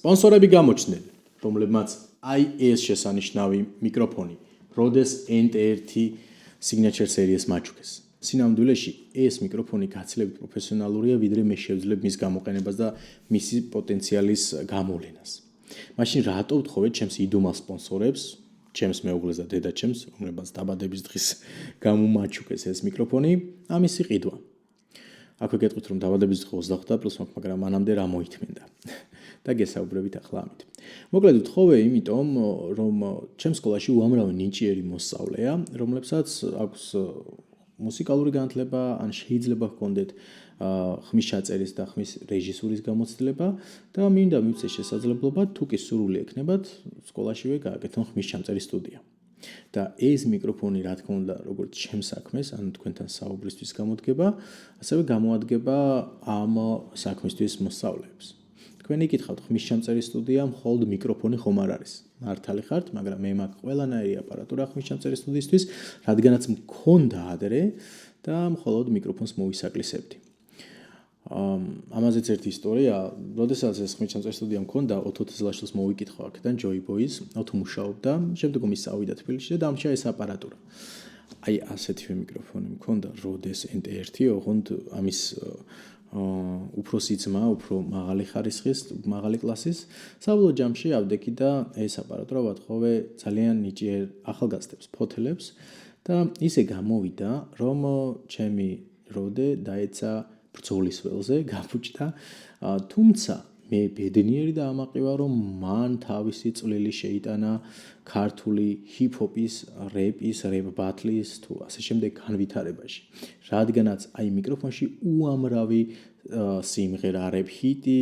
სპონსორები გამოჩნდნენ, რომლებმაც აი ეს შესანიშნავი მიკროფონი Rhodes NT1 Signature Series მაჩუქეს. სინამდვილეში ეს მიკროფონი გაცილებით პროფესიონალურია, ვიდრე მე შევძლებ მის გამოყენებას და მისი პოტენციალის გამოვლენას. მაშინ რატო ვთხოვეთ ჩემს იდუმალ სპონსორებს, ჩემს მეუღლეს და დედაჩემს, რომლებმაც დაბადების დღის გამომაჩუქეს ეს მიკროფონი, ამისი ყიდვა. აქვე გეტყვით რომ დაბადების დღე 25 აპრილს მაქვს, მაგრამ მანამდე რა მოითმენდა. და გესაუბრებით ახლა ამით. მოკლედ ვთხოვე იმიტომ, რომ ჩემს სკოლაში უამრავი ნიჭიერი მოსწავლეა, რომლებსაც აქვს მუსიკალური განათლება, ან შეიძლება ჰქონდეთ ხმის ჩაწერის და ხმის რეჟისურის გამოცდილება და მინდა მივცეს შესაძლებლობა თუ კი სურვილი ექნებათ სკოლაშივე გააკეთონ ხმის ჩამწერის სტუდია. და ეს მიკროფონი რა თქმა უნდა, როგორც ჩემს საქმეს, ან თქვენთან საუბრისთვის გამოდგება, ასევე გამოადგება ამ საქმისთვის მოსწავლეებს. თქვენ იკითხავთ ხმის ჩამწერის სტუდია მხოლოდ მიკროფონი ხომ არ არის. მართალი ხართ, მაგრამ მე მაქვს ყველანაირი აპარატურა ხმის ჩამწერის სტუდიისთვის, რადგანაც მქონდა ადრე და მხოლოდ მიკროფონს მოვისაკლისებდი. ამაზეც ერთი ისტორია, როდესაც ეს ხმის ჩამწერის სტუდია მქონდა, ოთო თეზლაშვილს მოვიკითხო აქედან Joy Boys, ოთო მუშაობდა, შემდგომ ის წავიდა თბილისში და დამრჩა ეს აპარატურა. აი ასეთივე მიკროფონი მქონდა Rhodes NT1, ოღონდ ამის უფროსი ძმა, უფრო მაღალი ხარისხის, მაღალი კლასის, საბოლოო ჯამში ავდექი და ეს აპარატურა ვათხოვე ძალიან ნიჭიერ ახალგაზრდებს, ფოთლებს და ისე გამოვიდა, რომ ჩემი როდე დაეცა ბრძოლის ველზე, გაფუჭდა, თუმცა მე ბედნიერი და ამაყივა, რომ მან თავისი წვლილი შეიტანა ქართული ჰიპ-ჰოპის, რეპის, რეპ ბათლის თუ ასე შემდეგ განვითარებაში. რადგანაც აი მიკროფონში უამრავი სიმღერა, რეპ ჰიტი,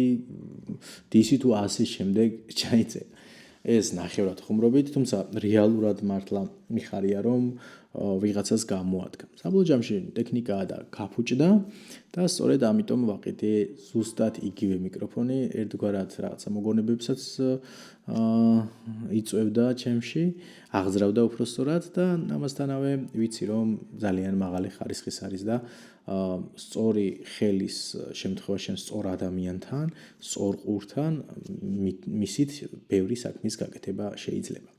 დისი თუ ასე შემდეგ ჩაიწერა. ეს ნახევრად ხუმრობით, თუმცა რეალურად მართლა მიხარია, რომ ვიღაცას გამოადგა. საბოლოო ჯამში ტექნიკაა და გაფუჭდა და სწორედ ამიტომ ვაყიდე ზუსტად იგივე მიკროფონი, ერთგვარად რაღაცა მოგონებებსაც იწვევდა ჩემში, აღძრავდა უფრო სწორად და ამასთანავე ვიცი, რომ ძალიან მაღალი ხარისხის არის და სწორი ხელის შემთხვევაში სწორ ადამიანთან, სწორ ყურთან მისით ბევრი საქმის გაკეთება შეიძლება.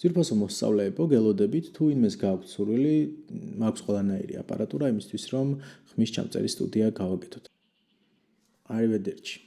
ძვირფასო მოსწავლეებო, გელოდებით, თუ ვინმეს გააქვთ სურვილი, მაქვს ყველანაირი აპარატურა იმისთვის, რომ ხმის ჩამწერის სტუდია გავაკეთოთ. Arrivederci.